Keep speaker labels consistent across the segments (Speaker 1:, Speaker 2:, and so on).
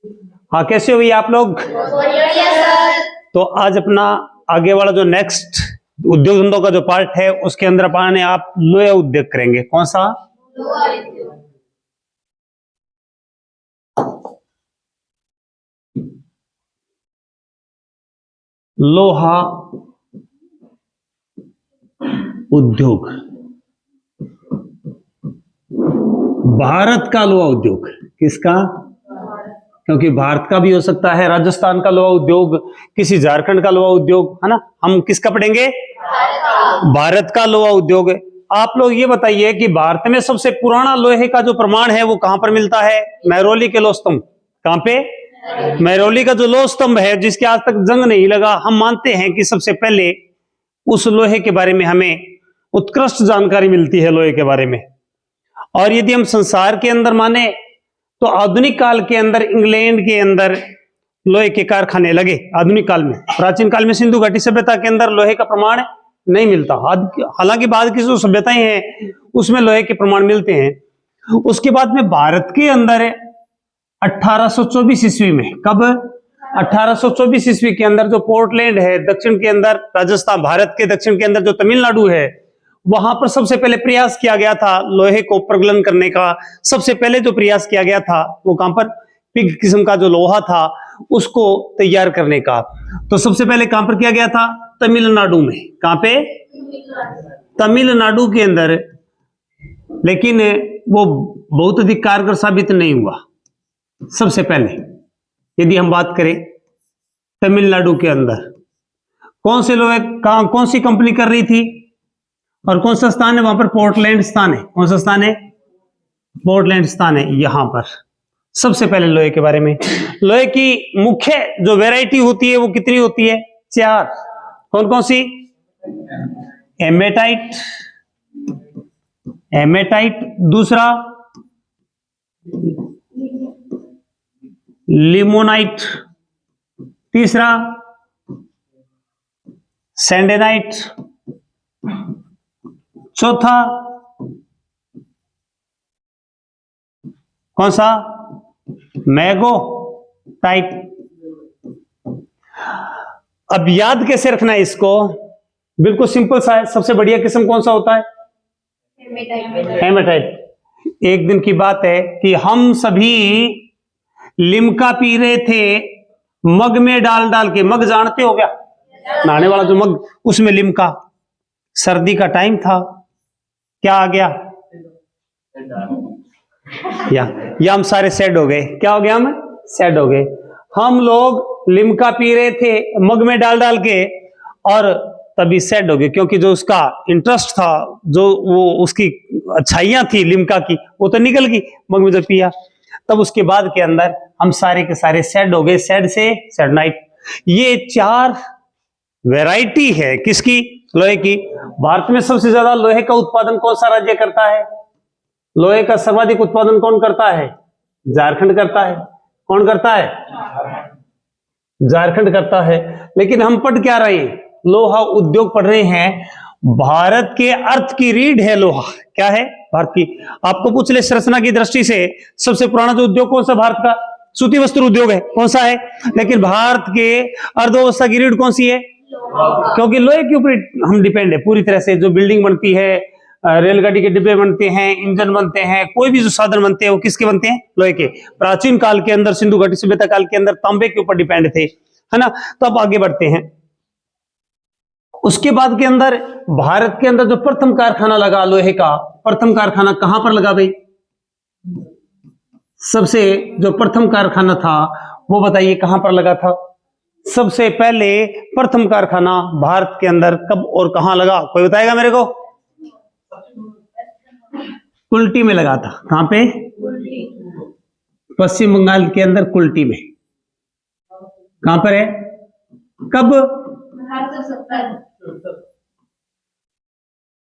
Speaker 1: हाँ, कैसे हो भैया आप लोग? तो आज अपना आगे वाला जो नेक्स्ट उद्योग धंधों का जो पार्ट है उसके अंदर अपने आप लोहा उद्योग करेंगे। कौन सा? लोहा उद्योग, भारत का लोहा उद्योग। किसका? क्योंकि भारत का भी हो सकता है, राजस्थान का लोहा उद्योग, किसी झारखंड का लोहा उद्योग, है ना। हम किसका पढ़ेंगे? भारत का लोहा उद्योग। आप लोग ये बताइए कि भारत में सबसे पुराना लोहे का जो प्रमाण है वो कहां पर मिलता है? महरौली के लोह स्तंभ। कहां पे? महरौली का जो लोह स्तंभ है जिसके आज तक जंग नहीं लगा, हम मानते हैं कि सबसे पहले उस लोहे के बारे में हमें उत्कृष्ट जानकारी मिलती है लोहे के बारे में। और यदि हम संसार के अंदर माने तो आधुनिक काल के अंदर इंग्लैंड के अंदर लोहे के कारखाने लगे। आधुनिक काल में, प्राचीन काल में सिंधु घाटी सभ्यता के अंदर लोहे का प्रमाण नहीं मिलता। हालांकि बाद की जो सभ्यताएं हैं उसमें लोहे के प्रमाण मिलते हैं। उसके बाद में भारत के अंदर 1824 ईस्वी में, कब? 1824 ईस्वी के अंदर जो पोर्टलैंड है दक्षिण के अंदर, राजस्थान, भारत के दक्षिण के अंदर जो तमिलनाडु है, वहां पर सबसे पहले प्रयास किया गया था लोहे को प्रगलन करने का। सबसे पहले जो प्रयास किया गया था वो कहां पर? पिग किस्म का जो लोहा था उसको तैयार करने का। तो सबसे पहले कहां पर किया गया था? तमिलनाडु में। कहां पे? तमिलनाडु के अंदर। लेकिन वो बहुत अधिक कारगर साबित नहीं हुआ। सबसे पहले यदि हम बात करें तमिलनाडु के अंदर कौन से लोहे, कौन सी कंपनी कर रही थी और कौन सा स्थान है वहां पर? पोर्टलैंड स्थान है। कौन सा स्थान है? पोर्टलैंड स्थान है। यहां पर सबसे पहले लोहे के बारे में, लोहे की मुख्य जो वैरायटी होती है वो कितनी होती है? 4। कौन कौन सी? हेमेटाइट, हेमेटाइट, दूसरा लिमोनाइट, तीसरा सैंडेनाइट, चौथा कौन सा? मैगोटाइट। अब याद कैसे रखना है इसको? बिल्कुल सिंपल सा है। सबसे बढ़िया किस्म कौन सा होता है? हेमेटाइट। एक दिन की बात है कि हम सभी लिम्का पी रहे थे मग में डाल डाल के। मग जानते हो क्या? नहाने वाला जो मग, उसमें लिम्का। सर्दी का टाइम था, क्या आ गया? या हम सारे सेड हो गए। क्या हो गया? हम सेड हो गए। हम लोग लिम्का पी रहे थे मग में डाल डाल के और तभी सेड हो गए, क्योंकि जो उसका इंटरेस्ट था, जो वो उसकी अच्छाइयां थी लिम्का की, वो तो निकल गई मग में जब पिया। तब उसके बाद के अंदर हम सारे के सारे सेड हो गए। सेड से सैडनाइट। ये 4 वैरायटी है किसकी? लोहे की। भारत में सबसे ज्यादा लोहे का उत्पादन कौन सा राज्य करता है? लोहे का सर्वाधिक उत्पादन कौन करता है? झारखंड करता है। कौन करता है? झारखंड करता है। लेकिन हम पढ़ क्या रहे हैं? लोहा उद्योग पढ़ रहे हैं। भारत के अर्थ की रीढ़ है लोहा। क्या है? भारत की। आपको पूछ ले संरचना की दृष्टि से सबसे पुराना जो उद्योग कौन सा भारत का? सूती वस्त्र उद्योग है। कौन सा है? लेकिन भारत के अर्थव्यवस्था की रीढ़ कौन सी है? क्योंकि लोहे के ऊपर हम डिपेंड है पूरी तरह से। जो बिल्डिंग बनती है, रेलगाड़ी के डिब्बे बनते हैं, इंजन बनते हैं, कोई भी जो साधन बनते हैं वो किसके बनते हैं? लोहे के। प्राचीन काल के अंदर, सिंधु घाटी सभ्यता काल के अंदर तांबे के ऊपर डिपेंड थे, है ना। तो अब आगे बढ़ते हैं। उसके बाद के अंदर भारत के अंदर जो प्रथम कारखाना लगा लोहे का, प्रथम कारखाना कहां पर लगा भाई? सबसे जो प्रथम कारखाना था वो बताइए कहां पर लगा था? सबसे पहले प्रथम कारखाना भारत के अंदर कब और कहां लगा? कोई बताएगा मेरे को? कुल्टी में लगा था। कहां पे? पश्चिम बंगाल के अंदर कुल्टी में। कहां पर है? कब?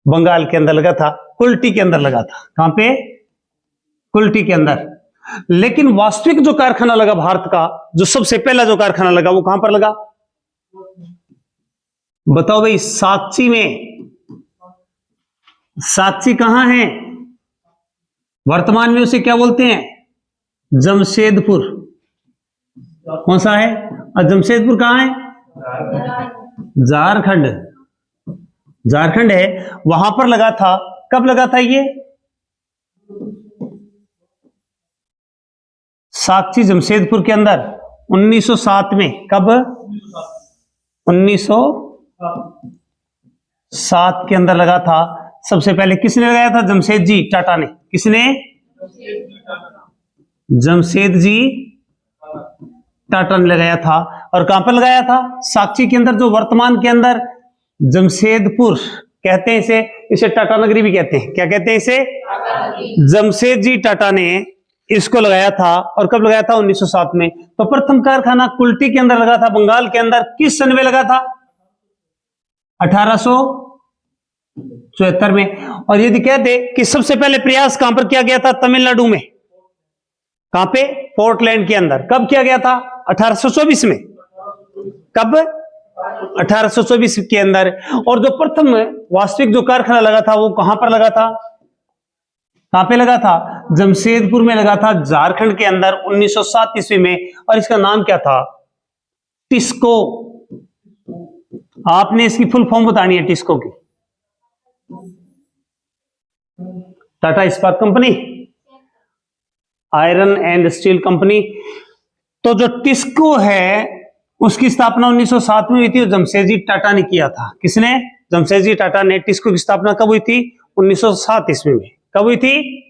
Speaker 1: बंगाल के अंदर लगा था, कुल्टी के अंदर लगा था। कहां पे? कुल्टी के अंदर। लेकिन वास्तविक जो कारखाना लगा भारत का, जो सबसे पहला जो कारखाना लगा वो कहां पर लगा? बताओ भाई। सांची में। सांची कहां है? वर्तमान में उसे क्या बोलते हैं? जमशेदपुर। कौन सा है? और जमशेदपुर कहाँ है? झारखंड। झारखंड है, वहां पर लगा था। कब लगा था ये? साक्षी जमशेदपुर के अंदर 1907 में। कब? 1907 के अंदर लगा था। सबसे पहले किसने लगाया था? जमशेद जी टाटा ने। किसने? जमशेद जी टाटा ने लगाया था। और कहां पर लगाया था? साक्षी के अंदर, जो वर्तमान के अंदर जमशेदपुर कहते हैं इसे। इसे टाटा नगरी भी कहते हैं। क्या कहते हैं इसे? जमशेद जी टाटा ने इसको लगाया था। और कब लगाया था? 1907 में। तो प्रथम कारखाना कुल्टी के अंदर लगा था, बंगाल के अंदर। किस सन में लगा था? 1874 में। और यदि कहते कि सबसे पहले प्रयास कहां पर किया गया था? तमिलनाडु में। कहां पे? पोर्टलैंड के अंदर। कब किया गया था? 1824 में। कब? 1824 के अंदर। और जो प्रथम वास्तविक जो कारखाना लगा था वो कहां पर लगा था? कहां पे लगा था? जमशेदपुर में लगा था, झारखंड के अंदर, 1907 ईस्वी में। और इसका नाम क्या था? टिस्को। आपने इसकी फुल फॉर्म बतानी है टिस्को की। टाटा इस्पात company, iron and steel company. तो जो टिस्को है उसकी स्थापना 1907 में हुई थी और जमशेद जी टाटा ने किया था। किसने? जमशेद जी टाटा ने। टिस्को की स्थापना कब हुई थी? 1907 ईस्वी में। कब हुई थी?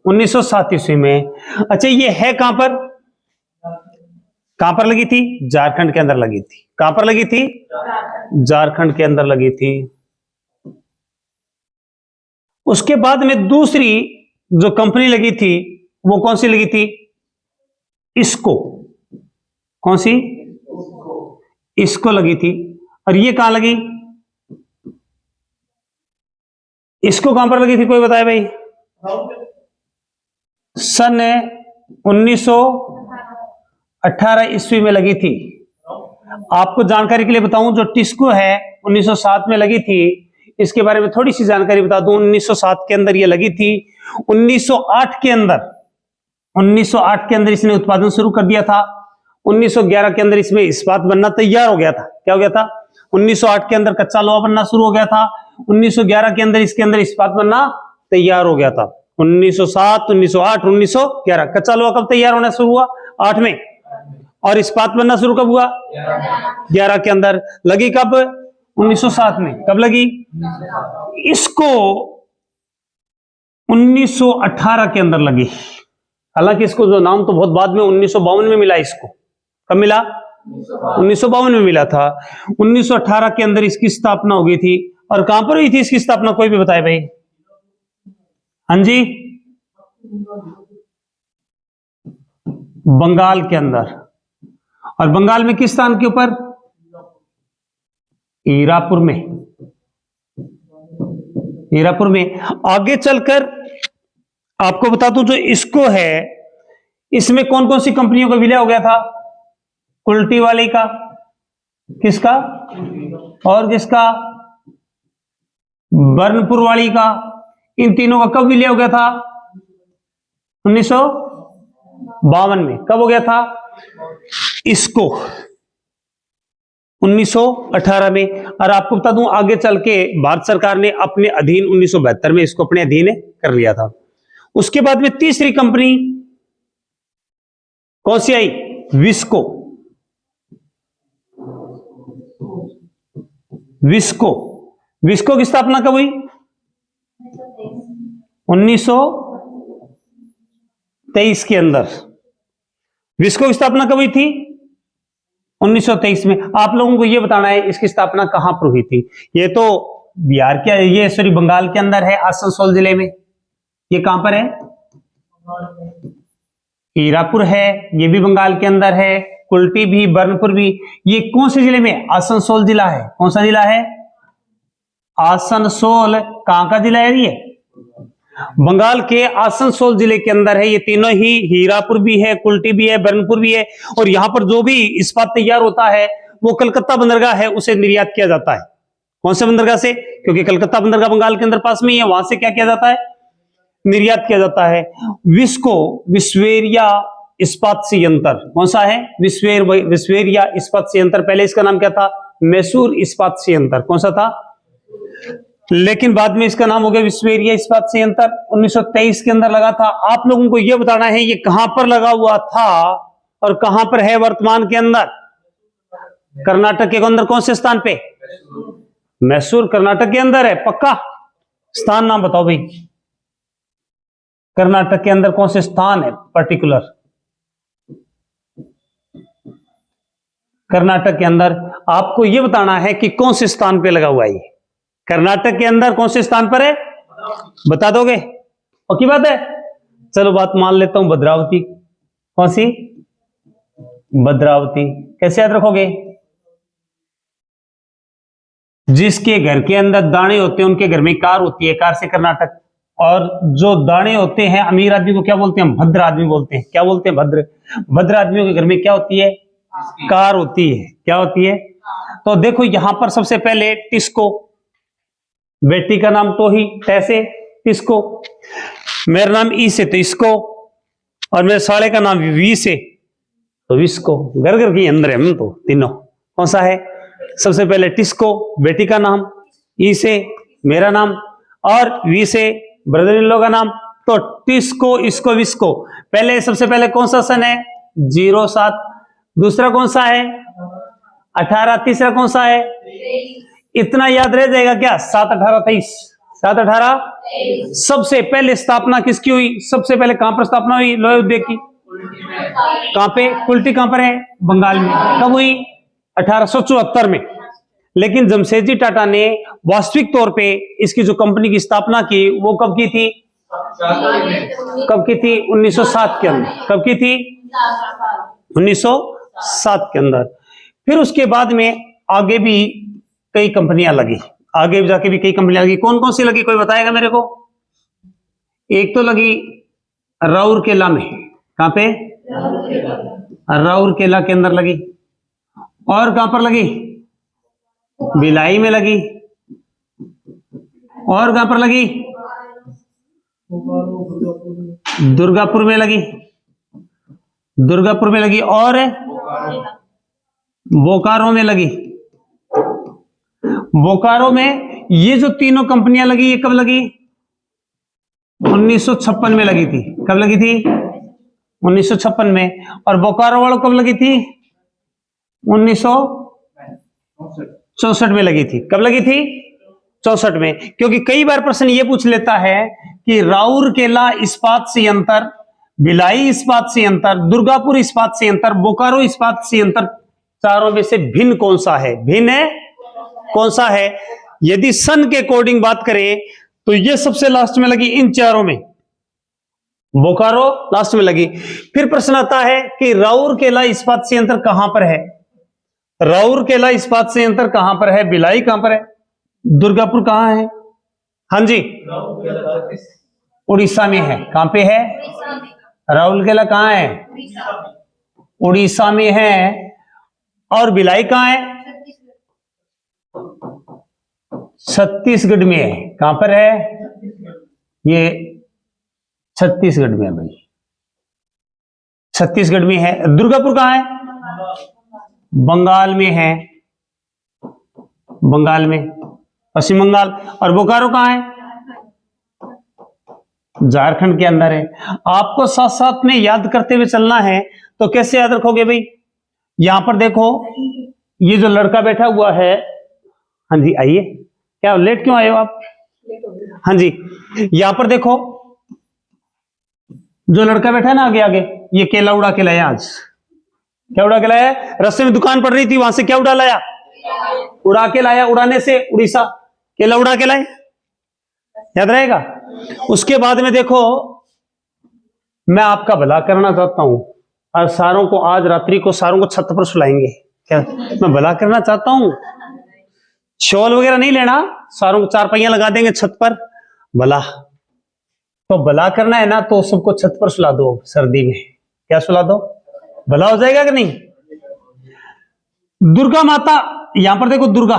Speaker 1: 1907 ईस्वी में। अच्छा, ये है कहां पर? कहां पर लगी थी? झारखंड के अंदर लगी थी। कहां पर लगी थी? झारखंड के अंदर लगी थी। उसके बाद में दूसरी जो कंपनी लगी थी वो कौन सी लगी थी? इसको। कौन सी? इसको लगी थी। और ये कहां लगी? इसको कहां पर लगी थी, कोई बताए भाई? सन 1918 ईस्वी में लगी थी। आपको जानकारी के लिए बताऊं, जो टिस्को है 1907 में लगी थी। इसके बारे में थोड़ी सी जानकारी बता दूं। 1907 के अंदर ये लगी थी। 1908 के अंदर इसने उत्पादन शुरू कर दिया था। 1911 के अंदर इसमें इस्पात बनना तैयार हो गया था। क्या हो गया था? 1908 के अंदर कच्चा लोहा बनना शुरू हो गया था। 1911 के अंदर इसके अंदर इस्पात बनना तैयार हो गया था। 1907, 1908, 1911। कच्चा लोहा कब तैयार होना शुरू हुआ? 8 में। और इस्पात बनना शुरू कब हुआ? 11 के अंदर। लगी कब? 1907 में। कब लगी? इसको 1918 के अंदर लगी। हालांकि इसको जो नाम तो बहुत बाद में 1952 में मिला। इसको कब मिला? 1952 में मिला था। 1918 के अंदर इसकी स्थापना हो गई थी। और कहां पर हुई थी इसकी स्थापना, कोई भी बताए भाई? हाँ जी, बंगाल के अंदर। और बंगाल में किस स्थान के ऊपर? हीरापुर में। हीरापुर में। आगे चलकर आपको बता दूं, जो इसको है इसमें कौन कौन सी कंपनियों का विलय हो गया था? कुल्टी वाली का, किसका? और किसका? बर्नपुर वाली का। इन तीनों का कब विलय हो गया था? 1952 में। कब हो गया था? इसको 1918 में। और आपको बता दूं, आगे चल के भारत सरकार ने अपने अधीन 1972 में इसको अपने अधीन कर लिया था। उसके बाद में तीसरी कंपनी कौन सी आई? विस्को। विस्को। विस्को की स्थापना कब हुई? 1923 के अंदर। विस्को की स्थापना कब हुई थी? 1923 में। आप लोगों को यह बताना है इसकी स्थापना कहां पर हुई थी। ये तो बिहार के, ये सॉरी बंगाल के अंदर है, आसनसोल जिले में। ये कहां पर है? हीरापुर है, ये भी बंगाल के अंदर है। कुल्टी भी, बर्नपुर भी। ये कौन से जिले में? आसनसोल जिला है। कौन सा जिला है? आसनसोल। कहां का जिला है ये? बंगाल के आसनसोल जिले के अंदर है। ये तीनों ही, हीरापुर भी है, कुल्टी भी है, बर्नपुर भी है। और यहां पर जो भी इस्पात तैयार होता है वो कलकत्ता बंदरगाह है, उसे निर्यात किया जाता है। कौन से बंदरगाह से? क्योंकि कलकत्ता बंदरगाह बंगाल के अंदर पास में ही है, वहां से क्या किया जाता है? निर्यात किया जाता है। विस्को, विस्वेरिया इस्पात संयंत्र कौन सा है? विस्वेरिया इस्पात संयंत्र। पहले इसका नाम क्या था? मैसूर इस्पात संयंत्र। कौन सा था? लेकिन बाद में इसका नाम हो गया विस्वेरिया इस्पात संयंत्र। 1923 के अंदर लगा था। आप लोगों को यह बताना है ये कहां पर लगा हुआ था और कहां पर है वर्तमान के अंदर? कर्नाटक के अंदर कौन से स्थान पे? मैसूर कर्नाटक के अंदर है, पक्का? स्थान नाम बताओ भाई, कर्नाटक के अंदर कौन से स्थान है पर्टिकुलर? कर्नाटक के अंदर आपको यह बताना है कि कौन से स्थान पे लगा हुआ है। कर्नाटक के अंदर कौन से स्थान पर है? बता दोगे? पक्की बात है? चलो बात मान लेता हूं, भद्रावती। कौन सी? भद्रावती। कैसे याद रखोगे? जिसके घर के अंदर दाने होते हैं उनके घर में कार होती है, कार से कर्नाटक। और जो दाने होते हैं अमीर आदमी को क्या बोलते हैं? भद्र आदमी बोलते हैं। क्या बोलते हैं? भद्र। भद्र आदमियों के घर में क्या होती है? कार होती है। क्या होती है? तो देखो यहां पर सबसे पहले टिस्को, बेटी का नाम तो ही तैसे टिस्को, मेरा नाम ई से तो इसको, और मेरे साले का नाम वी से तो विस्को। घर घर के अंदर है हम तो तीनों। कौन सा है? सबसे पहले टिस्को, बेटी का नाम, ई से मेरा नाम, और वी से ब्रदर इन लॉ का नाम। तो टिस्को, इसको, विस्को। पहले सबसे पहले कौन सा सन है? 07। दूसरा कौन सा है? 18। तीसरा कौन सा है? इतना याद रह जाएगा क्या? 7, 18, 23। 7, 18। सबसे पहले स्थापना किसकी हुई? सबसे पहले कहां पर स्थापना हुई लोहे उद्योग की? कहां पे? कुल्टी कहां पर है? बंगाल में। कब हुई? 1874 में। लेकिन जमशेदजी टाटा ने वास्तविक तौर पे इसकी जो कंपनी की स्थापना की वो कब की थी? कब की थी? 1907 के अंदर। कब की थी? 1907 के अंदर। फिर उसके बाद में आगे भी कई कंपनियां लगी, आगे जाके भी कई कंपनियां लगी। कौन कौन सी लगी कोई बताएगा मेरे को? एक तो लगी राउरकेला में। कहां पे? राउरकेला के अंदर लगी। और कहां पर लगी? भिलाई में लगी। और कहां पर लगी? दुर्गापुर में लगी। दुर्गापुर में लगी। और बोकारो में लगी। बोकारो में ये जो तीनों कंपनियां लगी ये कब लगी? 1956 में लगी थी। कब लगी थी? 1956 में। और बोकारो वालों कब लगी थी? 1964 में लगी थी। कब लगी थी? 64 में। क्योंकि कई बार प्रश्न ये पूछ लेता है कि राउरकेला इस्पात संयंत्र, भिलाई इस्पात संयंत्र, दुर्गापुर इस्पात संयंत्र, बोकारो इस्पात संयंत्र, चारों में से भिन्न कौन सा है? भिन्न है कौन सा है? यदि सन के अकॉर्डिंग बात करें तो ये सबसे लास्ट में लगी इन चारों में। बोकारो लास्ट में लगी। फिर प्रश्न आता है कि राउरकेला इस्पात संयंत्र कहां पर है? राउरकेला इस्पात संयंत्र कहां पर है? भिलाई कहां पर है? दुर्गापुर कहां है? हाँ जी, उड़ीसा में है। कहां पे है? राउरकेला कहां है? उड़ीसा में है। और भिलाई कहां है? छत्तीसगढ़ में है। कहां पर है? ये छत्तीसगढ़ में है भाई, छत्तीसगढ़ में है। दुर्गापुर कहां है? बंगाल में है। बंगाल में, पश्चिम बंगाल। और बोकारो कहां है? झारखंड के अंदर है। आपको साथ साथ में याद करते हुए चलना है। तो कैसे याद रखोगे भाई? यहां पर देखो ये जो लड़का बैठा हुआ है, हाँ जी आइए। क्या लेट क्यों आए हो आप? हाँ जी, यहां पर देखो जो लड़का बैठा है ना आगे आगे, ये केला उड़ा के लाया आज। क्या उड़ा के लाया? रास्ते में दुकान पड़ रही थी, वहां से क्या उड़ा लाया? उड़ा के लाया। उड़ाने से उड़ीसा, केला उड़ा के लाए। याद रहेगा। उसके बाद में देखो, मैं आपका भला करना चाहता हूं और सारों को आज रात्रि को सारों को छत पर सुलाएंगे। क्या मैं भला करना चाहता हूं? शॉल वगैरह नहीं लेना, सारों को 4 पहिया लगा देंगे छत पर। भला तो भला करना है ना, तो सबको छत पर सुला दो सर्दी में। क्या सुला दो? भला हो जाएगा कि नहीं? दुर्गा माता, यहां पर देखो दुर्गा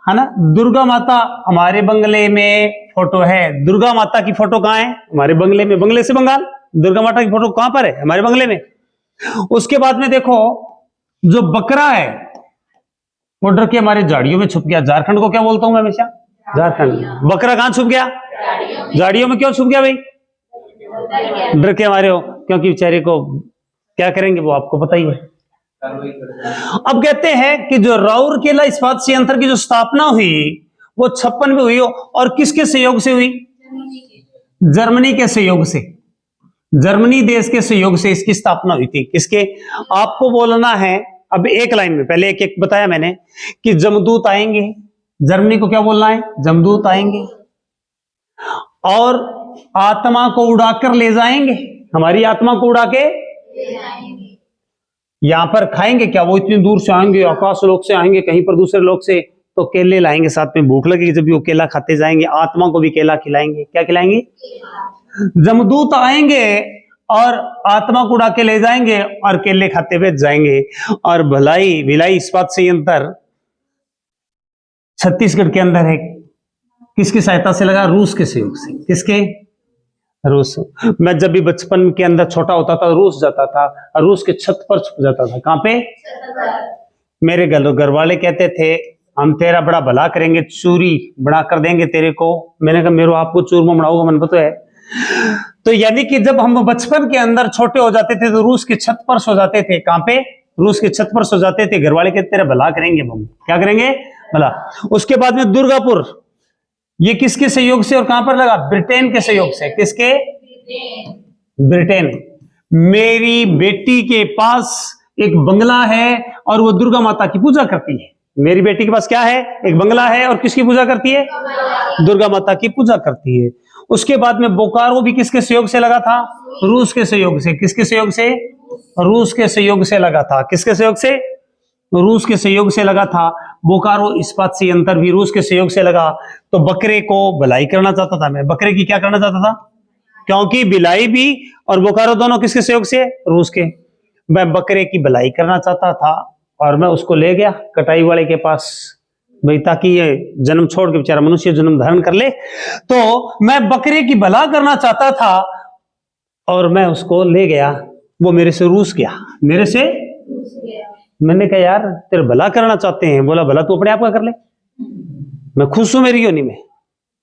Speaker 1: है ना, दुर्गा माता हमारे बंगले में फोटो है। दुर्गा माता की फोटो कहां है? हमारे बंगले में। बंगले से बंगाल। दुर्गा माता की फोटो कहां पर है? हमारे बंगले में। उसके बाद में देखो जो बकरा है वो डर के हमारे झाड़ियों में छुप गया। झारखंड को क्या बोलता हूं मैं हमेशा? झारखंड। बकरा कहां छुप गया? झाड़ियों में। क्यों छुप गया भाई? डर के हमारे हो, क्योंकि बेचारे को क्या करेंगे वो आपको पता ही है। अब कहते हैं कि जो राउरकेला इस्पात संयंत्र की जो स्थापना हुई वो 56 में हुई और किसके सहयोग से हुई? जर्मनी के सहयोग से। जर्मनी देश के सहयोग से इसकी स्थापना हुई थी। किसके? आपको बोलना है अब एक लाइन में, पहले एक एक बताया मैंने कि जमदूत आएंगे। जर्मनी को क्या बोलना है? जमदूत आएंगे और आत्मा को उड़ाकर ले जाएंगे। हमारी आत्मा को उड़ा के यहां पर खाएंगे क्या? वो इतनी दूर से आएंगे, आकाश लोक से आएंगे, कहीं पर दूसरे लोक से, तो केले लाएंगे साथ में। भूख लगेगी जब भी वो केला खाते जाएंगे, आत्मा को भी केला खिलाएंगे। क्या खिलाएंगे? जमदूत आएंगे और आत्मा को उड़ा के ले जाएंगे और केले खाते हुए जाएंगे। और भिलाई इस्पात संयंत्र छत्तीसगढ़ के अंदर है। किसकी सहायता से लगा? रूस के सहयोग से। किसके? रूस। मैं जब भी बचपन के अंदर छोटा होता था रूस जाता था और रूस के छत पर छुप जाता था। कहां पे? मेरे घर वाले कहते थे हम तेरा बड़ा भला करेंगे, चूरी बड़ा कर देंगे तेरे को। मैंने कहा मेरे आपको चूरमा बनाऊंगा, मन पता है। तो यानी कि जब हम बचपन के अंदर छोटे हो जाते थे तो रूस की छत पर सो जाते थे। कहां पे? रूस की छत पर सो जाते थे। घर वाले कहते तेरा भला करेंगे हम। क्या करेंगे? भला। उसके बाद में दुर्गापुर, ये किसके सहयोग से और कहां पर लगा? ब्रिटेन के सहयोग से। किसके? ब्रिटेन। मेरी बेटी के पास एक बंगला है और वो दुर्गा माता की पूजा करती है। मेरी बेटी के पास क्या है? एक बंगला है और किसकी पूजा करती है? दुर्गा माता की पूजा करती है। उसके बाद में बोकारो भी किसके सहयोग से लगा था? रूस के सहयोग से। किसके सहयोग से? रूस के सहयोग से लगा था। किसके सहयोग से? रूस के सहयोग से लगा था। बोकारो इस्पात संयंत्र भी रूस के सहयोग से लगा। तो बकरे को भलाई करना चाहता था मैं। बकरे की क्या करना चाहता था? क्योंकि भिलाई भी और बोकारो दोनों किसके सहयोग से? रूस के। मैं बकरे की भलाई करना चाहता था और मैं उसको ले गया कटाई वाले के पास भाई, ताकि ये जन्म छोड़ के बेचारा मनुष्य जन्म धारण कर ले। तो मैं बकरे की भला करना चाहता था और मैं उसको ले गया। वो मेरे से रूस गया। मेरे से मैंने कहा यार तेरे भला करना चाहते हैं। बोला भला तू अपने आप का कर ले, मैं खुश हूं मेरी योनि में,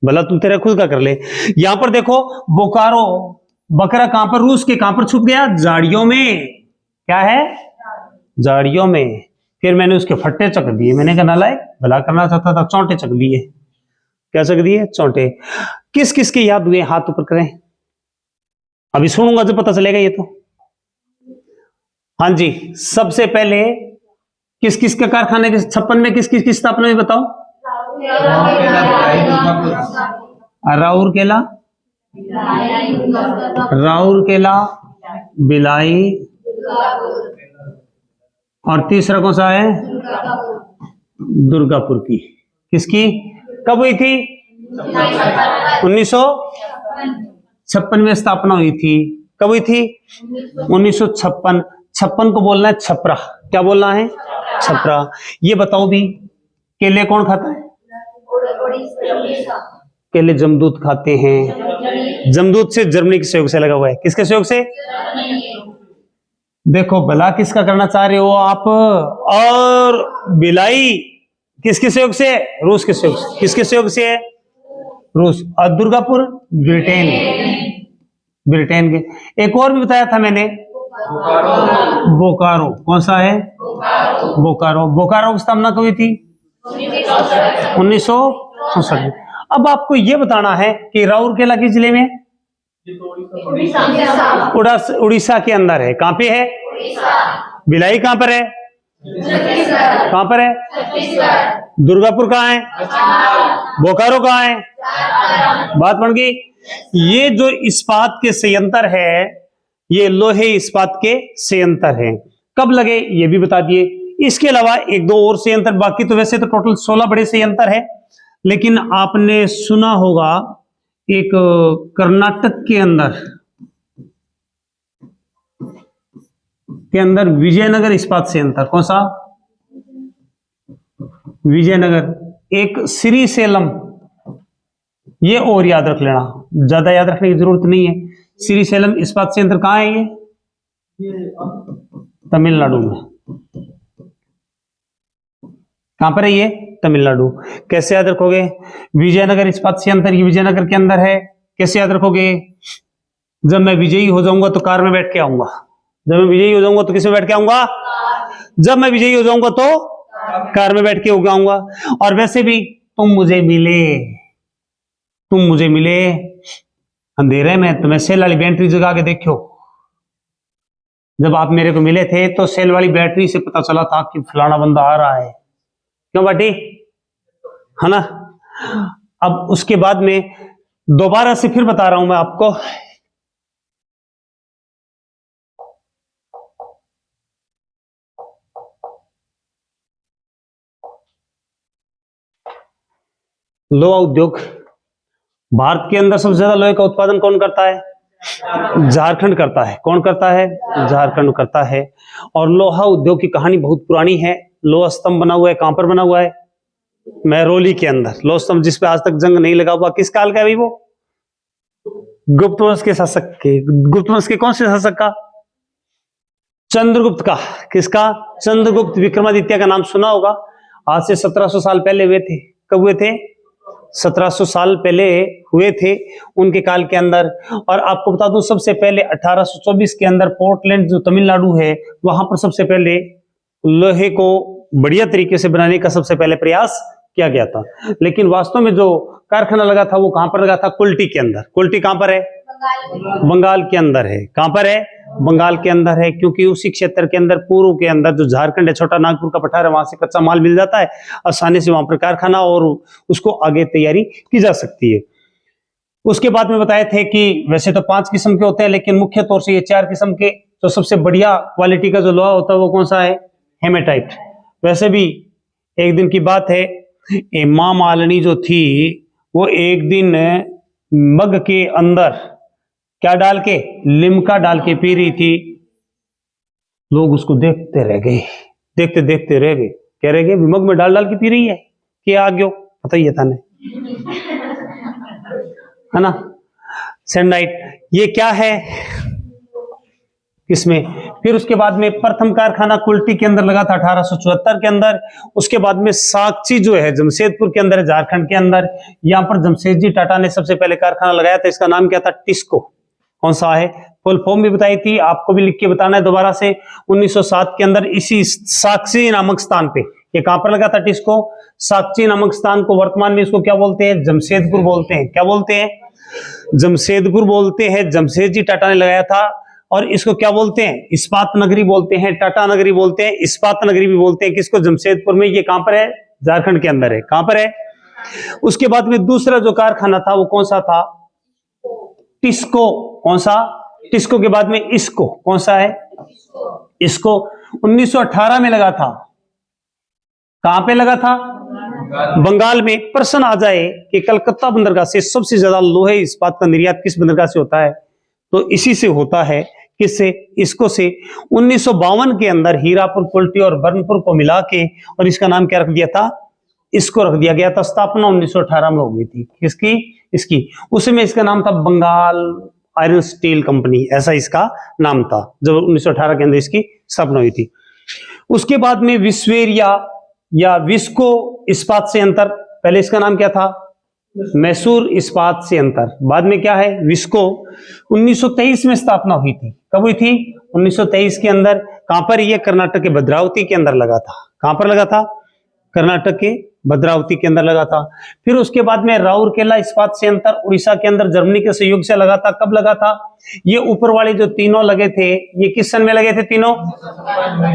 Speaker 1: भला तू तेरा खुद का कर ले। यहां पर देखो बोकारो बकरा कहां पर? रूस के। कहां पर छुप गया? झाड़ियों में। क्या है? झाड़ियों में। फिर मैंने उसके फट्टे चक दिए। मैंने कहा नालायक, भला करना चाहता था, चौंटे चक दिए। क्या चक दिए? चौंटे। किस किस के याद हुए? हाथ ऊपर करें। अभी सुनूंगा जब पता चलेगा ये तो। हाँ जी, सबसे पहले किस किस के कारखाने के 56 में किस किस की स्थापना हुई बताओ? राउरकेला, भिलाई और तीसरा कौन सा है? दुर्गापुर की। किसकी? कब हुई थी? 1956 में स्थापना हुई थी। कब हुई थी? 1956। 56 को बोलना है छपरा। क्या बोलना है? छपरा। ये बताओ भी केले कौन खाता है? केले जमदूत खाते हैं। जमदूत से जर्मनी के सहयोग से लगा हुआ है। किसके सहयोग से? देखो भला किसका करना चाह रहे हो आप? और भिलाई किसके सहयोग से? रूस के सहयोग से। किसके सहयोग से है? रूस। और दुर्गापुर ब्रिटेन, ब्रिटेन के। एक और भी बताया था मैंने, बोकारो। कौन सा है? बोकारो। बोकारो की स्थापना कब हुई थी? 1964 में। अब आपको यह बताना है कि राउरकेला किस जिले में? उड़ीसा के अंदर है। कहां पे है? भिलाई कहां पर है? कहां पर है? दुर्गापुर कहां है? बोकारो कहां है? बात बन गई। ये जो इस्पात के संयंत्र है ये लोहे इस्पात के संयंत्र हैं। कब लगे ये भी बता दिए। इसके अलावा एक दो और संयंत्र बाकी, तो वैसे तो टोटल 16 बड़े संयंत्र है। लेकिन आपने सुना होगा एक कर्नाटक के अंदर विजयनगर इस्पात संयंत्र। कौन सा? विजयनगर। एक श्रीशैलम, ये और याद रख लेना, ज्यादा याद रखने की जरूरत नहीं है। श्रीशैलम इस्पात संयंत्र कहां है? ये तमिलनाडु में। कहां पर है ये? तमिलनाडु। कैसे याद रखोगे? विजयनगर इस्पात संयंत्र ये विजयनगर के अंदर है। कैसे याद रखोगे? जब मैं विजयी हो जाऊंगा तो कार में बैठ के आऊंगा। जब मैं विजयी हो जाऊंगा तो किस में बैठ के आऊंगा? जब मैं विजयी हो जाऊंगा तो कार में बैठ के आऊंगा। और वैसे भी तुम मुझे मिले अंधेरे में, तो मैं सेल वाली बैटरी जगा के देखो। जब आप मेरे को मिले थे तो सेल वाली बैटरी से पता चला था कि फलाना बंदा आ रहा है। क्यों बाटी? है ना? अब उसके बाद में दोबारा से फिर बता रहा हूं मैं आपको। लोहा उद्योग, भारत के अंदर सबसे ज्यादा लोहे का उत्पादन कौन करता है? झारखंड करता है। कौन करता है? झारखंड करता है। और लोहा उद्योग की कहानी बहुत पुरानी है। लोहा स्तंभ बना हुआ है, कहां पर बना हुआ है? महरौली के अंदर। लोहा स्तंभ जिस पे आज तक जंग नहीं लगा हुआ, किस काल का है भाई वो? गुप्त वंश के शासक के। गुप्त वंश के कौन से शासक का? चंद्रगुप्त का। किसका? चंद्रगुप्त विक्रमादित्य का नाम सुना होगा। आज से 1700 साल पहले हुए थे। कब हुए थे? 1700 साल पहले हुए थे, उनके काल के अंदर। और आपको बता दूं, सबसे पहले 1824 के अंदर पोर्टलैंड जो तमिलनाडु है, वहां पर सबसे पहले लोहे को बढ़िया तरीके से बनाने का सबसे पहले प्रयास किया गया था। लेकिन वास्तव में जो कारखाना लगा था वो कहां पर लगा था? कुल्टी के अंदर। कुल्टी कहां पर है? बंगाल के अंदर है। कहां पर है? बंगाल के अंदर है। क्योंकि उसी क्षेत्र के अंदर, पूर्व के अंदर जो झारखंड है, छोटा नागपुर का पठार है, वहां से कच्चा माल मिल जाता है आसानी से, वहां पर कारखाना और उसको आगे तैयारी की जा सकती है। उसके बाद में बताए थे कि वैसे तो 5 किस्म के होते हैं, लेकिन मुख्य तौर से ये 4 किस्म के। तो सबसे बढ़िया क्वालिटी का जो लोहा होता है वो कौन सा है? हेमेटाइट। वैसे भी एक दिन की बात है, मां मालिनी जो थी वो एक दिन मग के अंदर क्या डाल के? लिमका डाल के पी रही थी। लोग उसको देखते रह गए, देखते रह गए। कह रहे गए मग में डाल के पी रही है कि आ गयो, पता ही था है ना? सैंडाइट। ये क्या है इसमें? फिर उसके बाद में प्रथम कारखाना कुल्टी के अंदर लगा था 1874 के अंदर। उसके बाद में साक्षी जो है जमशेदपुर के अंदर है, झारखंड के अंदर। यहां पर जमशेदजी टाटा ने सबसे पहले कारखाना लगाया था। इसका नाम क्या था? टिस्को। कौन सा है? फुल फॉर्म भी बताई थी, आपको भी लिख के बताना है दोबारा से। 1907 के अंदर इसी साक्षी नामक स्थान पे, ये कहां पर लगा था टिस्को? साक्षी नामक स्थान को वर्तमान में इसको क्या बोलते हैं? जमशेदपुर बोलते हैं। क्या बोलते हैं? जमशेदपुर बोलते हैं। जमशेदजी टाटा ने लगाया था। और इसको क्या बोलते हैं? इस्पात नगरी बोलते हैं, टाटा नगरी बोलते हैं, इस्पात नगरी भी बोलते हैं। किसको? जमशेदपुर में। ये कहां पर है? झारखंड के अंदर है। कहां पर है? उसके बाद में दूसरा जो कारखाना था वो कौन सा था? टिस्को। कौन सा? टिस्को के बाद में इसको। कौन सा है? इसको 1918 में लगा था। कहां पे लगा था? बंगाल में। प्रश्न आ जाए कि कलकत्ता बंदरगाह से सबसे ज्यादा लोहे इस्पात का निर्यात किस बंदरगाह से होता है? तो इसी से होता है। किससे? इसको से। 1952 के अंदर हीरापुर, कुल्टी और बर्नपुर को मिला के, और इसका नाम क्या रख दिया था? इसको रख दिया गया था। स्थापना 1918 में हो गई थी। किसकी? इसकी। उसमें इसका नाम था बंगाल आयरन स्टील कंपनी, ऐसा इसका नाम था जब 1918 के अंदर इसकी स्थापना हुई थी। उसके बाद में विश्वेरिया या विस्को इस्पात संयंत्र, पहले इसका नाम क्या था? मैसूर इस्पात संयंत्र। बाद में क्या है? विस्को। 1923 में स्थापना हुई थी। कब हुई थी? 1923 के अंदर। कहां पर? ये कर्नाटक के भद्रावती के अंदर लगा था। कहां पर लगा था? कर्नाटक के भद्रावती के अंदर लगा था। फिर उसके बाद में राउरकेला इस्पात संयंत्र उड़ीसा के अंदर जर्मनी के सहयोग से लगा था। कब लगा था? ये ऊपर वाले जो तीनों लगे थे, ये किस सन में लगे थे तीनों?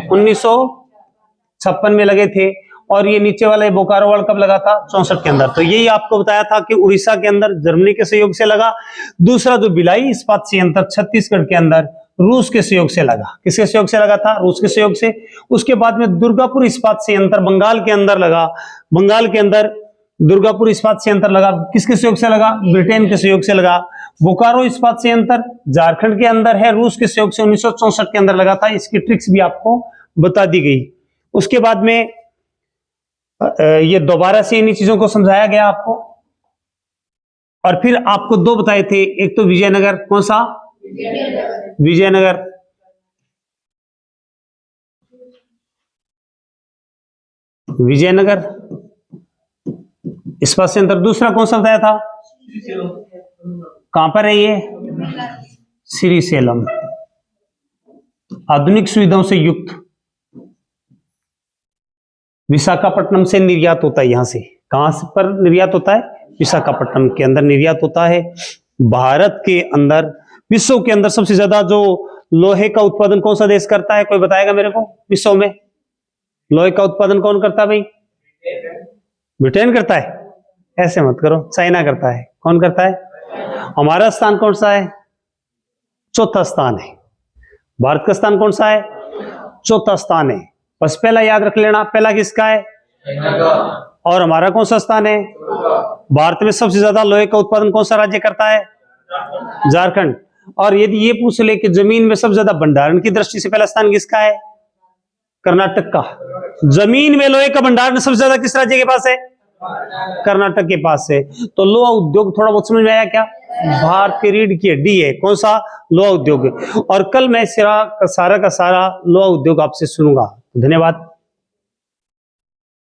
Speaker 1: 1956 में लगे थे। और ये नीचे वाला बोकारो वाला कब लगा था? 64 के अंदर। तो यही आपको बताया था कि उड़ीसा के अंदर जर्मनी के सहयोग से लगा। दूसरा जो भिलाई इस्पात संयंत्र छत्तीसगढ़ के अंदर रूस के सहयोग से लगा। किसके सहयोग से लगा था? रूस के सहयोग से। उसके बाद में दुर्गापुर इस्पात संयंत्र बंगाल के अंदर लगा। बंगाल के अंदर दुर्गापुर इस्पात संयंत्र लगा। किसके सहयोग से लगा? ब्रिटेन के सहयोग से लगा। बोकारो इस्पात संयंत्र झारखंड के अंदर है, रूस के सहयोग से 1964 के अंदर लगा था। इसकी ट्रिक्स भी आपको बता दी गई। उसके बाद में ये दोबारा से इन्हीं चीजों को समझाया गया आपको। और फिर आपको दो बताए थे, एक तो विजयनगर। कौन सा? विजयनगर। विजयनगर। इस्पात संयंत्र दूसरा कौन सा बताया था? कहां पर है ये? श्रीशैलम। आधुनिक सुविधाओं से युक्त। विशाखापट्टनम से निर्यात होता है। यहां से कहां से पर निर्यात होता है? विशाखापट्टनम के अंदर निर्यात होता है। भारत के अंदर, विश्व के अंदर सबसे ज्यादा जो लोहे का उत्पादन कौन सा देश करता है? कोई बताएगा मेरे को? विश्व में लोहे का उत्पादन कौन करता है भाई? ब्रिटेन करता है? ऐसे मत करो, चाइना करता है। कौन करता है? हमारा स्थान कौन सा है? चौथा स्थान है। भारत का स्थान कौन सा है? चौथा स्थान है। बस पहला याद रख लेना, पहला किसका है? और हमारा कौन सा स्थान है? भारत में सबसे ज्यादा लोहे का उत्पादन कौन सा राज्य करता है? झारखंड। और यदि ये पूछ ले कि जमीन में सबसे ज्यादा भंडारण की दृष्टि से पहला स्थान किसका है? कर्नाटक का। जमीन में लोहे का भंडारण सबसे ज्यादा किस राज्य के पास है? कर्नाटक के पास है। तो लोहा उद्योग थोड़ा बहुत समझ में आया क्या? भारत की रीढ़ की हड्डी है। कौन सा? लोहा उद्योग। और कल मैं सारा का सारा लोहा उद्योग आपसे सुनूंगा। धन्यवाद।